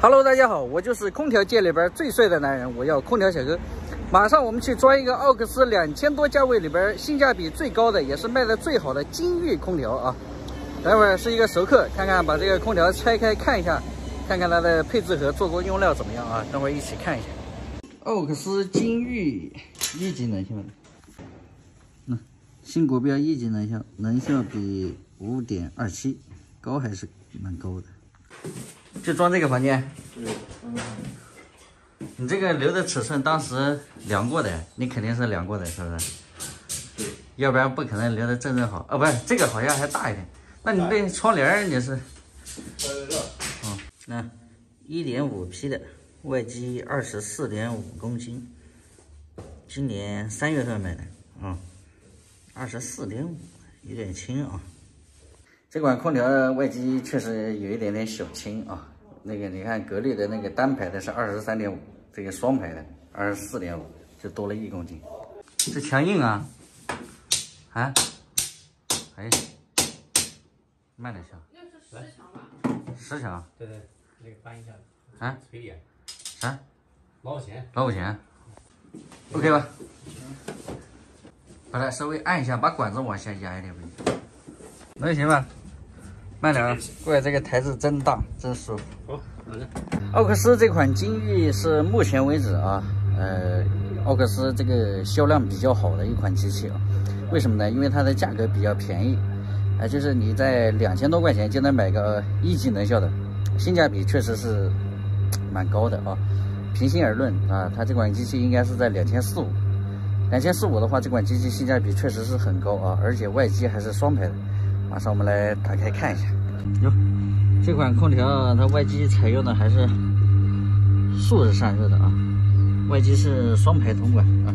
Hello， 大家好，我就是空调界里边最帅的男人，我要空调小哥。马上我们去装一个奥克斯2000多价位里边性价比最高的，也是卖的最好的金域空调啊。待会儿是一个熟客，看看把这个空调拆开看一下，看看它的配置和做工用料怎么样啊？等会儿一起看一下。奥克斯金域一级能效，新国标一级能效，能效比5.27高，还是蛮高的。就装这个房间。你这个留的尺寸当时量过的，你肯定是量过的，是不是？对。要不然不可能留的正好。哦，不是，这个好像还大一点。那你这窗帘你是？哦，那1.5匹的，外机24.5公斤，今年3月份买的啊，24.5，有点轻啊。这款空调外机确实有一点点小轻啊。那个你看格力的那个单排的是23.5，这个双排的24.5，就多了1公斤。这强硬啊！啊？哎，慢点响。又是10强吧？10强。对对，那个翻一下。啊？推演。啥？老五钱。老5钱。OK 吧？把它稍微按一下，把管子往下压一点呗。那行吧。慢点啊！过来，这个台子真大，真舒服。好的。奥克斯这款金域是目前为止啊，奥克斯这个销量比较好的一款机器啊。为什么呢？因为它的价格比较便宜，就是你在2000多块钱就能买个1级能效的，性价比确实是蛮高的啊。平心而论啊，它这款机器应该是在2400，2500的话，这款机器性价比确实是很高啊，而且外机还是双排的。马上我们来打开看一下。哟，这款空调它外机采用的还是竖着散热的啊，外机是双排铜管啊，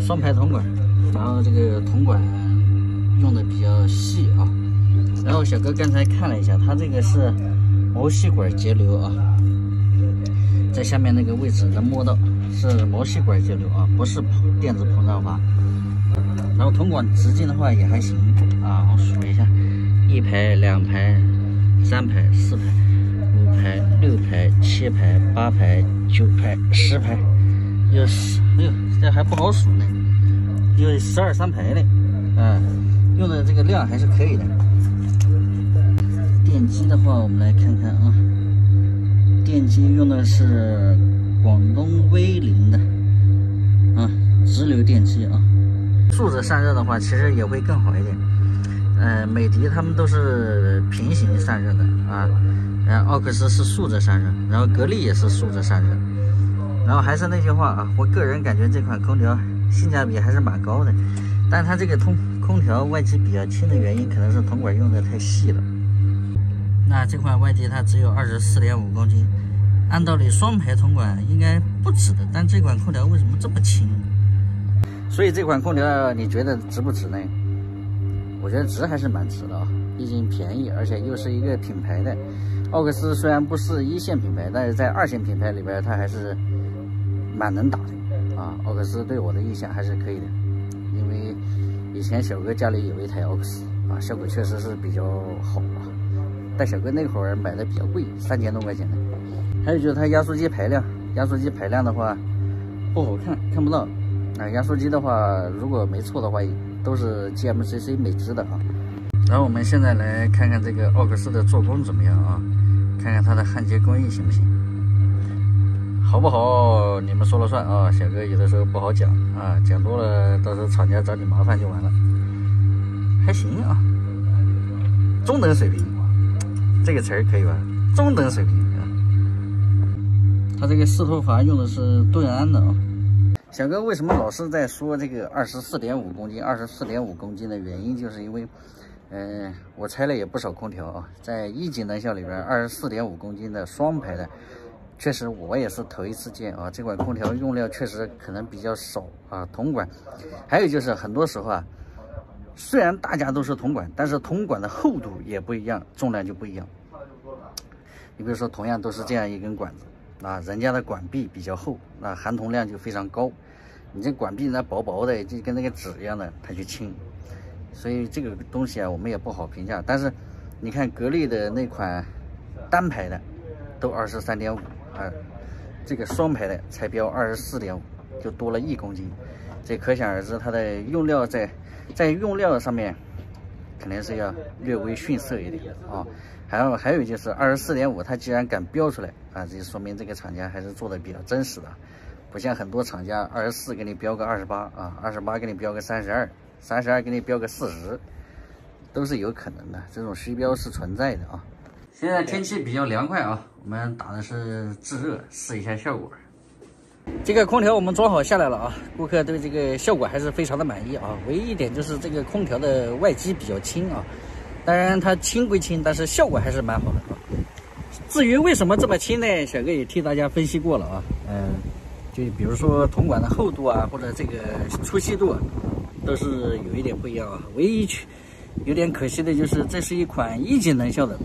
双排铜管，然后这个铜管用的比较细啊。然后小哥刚才看了一下，它这个是毛细管节流啊，在下面那个位置能摸到是毛细管节流啊，不是电子膨胀阀。然后铜管直径的话也还行啊，我数一下，1排、2排、3排、4排、5排、6排、7排、8排、9排、10排，有10，哎呦，这还不好数呢，有12、3排呢，用的这个量还是可以的。电机的话，我们来看看啊，电机用的是广东威凌的啊，直流电机啊。竖着散热的话，其实也会更好一点。美的他们都是平行散热的啊，然后奥克斯是竖着散热，然后格力也是竖着散热。然后还是那句话啊，我个人感觉这款空调性价比还是蛮高的，但它这个空调外机比较轻的原因，可能是铜管用的太细了。那这款外机它只有24.5公斤，按道理双排铜管应该不值的，但这款空调为什么这么轻？所以这款空调你觉得值不值呢？我觉得值还是蛮值的啊，毕竟便宜，而且又是一个品牌的。奥克斯虽然不是1线品牌，但是在2线品牌里边，它还是蛮能打的啊。奥克斯对我的印象还是可以的，因为以前小哥家里有一台奥克斯啊，效果确实是比较好啊。但小哥那会儿买的比较贵，3000多块钱的。还有就是它压缩机排量，的话不好看，看不到。压缩机的话，如果没错的话，都是 GMCC 美制的啊。然后我们现在来看看这个奥克斯的做工怎么样啊？看看它的焊接工艺行不行？好不好？你们说了算啊！小哥有的时候不好讲啊，讲多了到时候厂家找你麻烦就完了。还行啊，中等水平，这个词儿可以吧？中等水平啊。它这个四头阀用的是顿安的啊。小哥为什么老是在说这个24.5公斤？24.5公斤的原因就是因为，我拆了也不少空调啊，在1级能效里边，24.5公斤的双排的，确实我也是头一次见啊。这款空调用料确实可能比较少啊，铜管。还有就是很多时候啊，虽然大家都是铜管，但是铜管的厚度也不一样，重量就不一样。你比如说，同样都是这样一根管子。人家的管壁比较厚，那含铜量就非常高。你这管壁呢薄薄的，就跟那个纸一样的，它就轻。所以这个东西啊，我们也不好评价。但是你看格力的那款单排的，都23.5啊，这个双排的才标24.5，就多了1公斤，这可想而知它的用料在用料上面肯定是要略微逊色一点啊。还有就是24.5，它既然敢标出来啊，这就说明这个厂家还是做的比较真实的，不像很多厂家24给你标个28啊，28给你标个32给你标个40，都是有可能的，这种虚标是存在的啊。现在天气比较凉快啊，我们打的是制热，试一下效果。这个空调我们装好下来了啊，顾客对这个效果还是非常的满意啊。唯一一点就是这个空调的外机比较轻啊，当然它轻归轻，但是效果还是蛮好的啊。至于为什么这么轻呢？小哥也替大家分析过了啊，就比如说铜管的厚度啊，或者这个粗细度啊，都是有一点不一样啊。唯一有点可惜的就是这是一款1级能效的，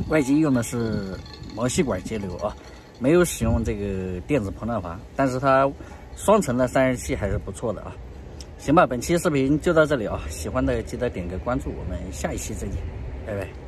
外机用的是毛细管节流啊。没有使用这个电子膨胀阀，但是它双层的散热器还是不错的啊。行吧，本期视频就到这里啊，喜欢的记得点个关注，我们下一期再见，拜拜。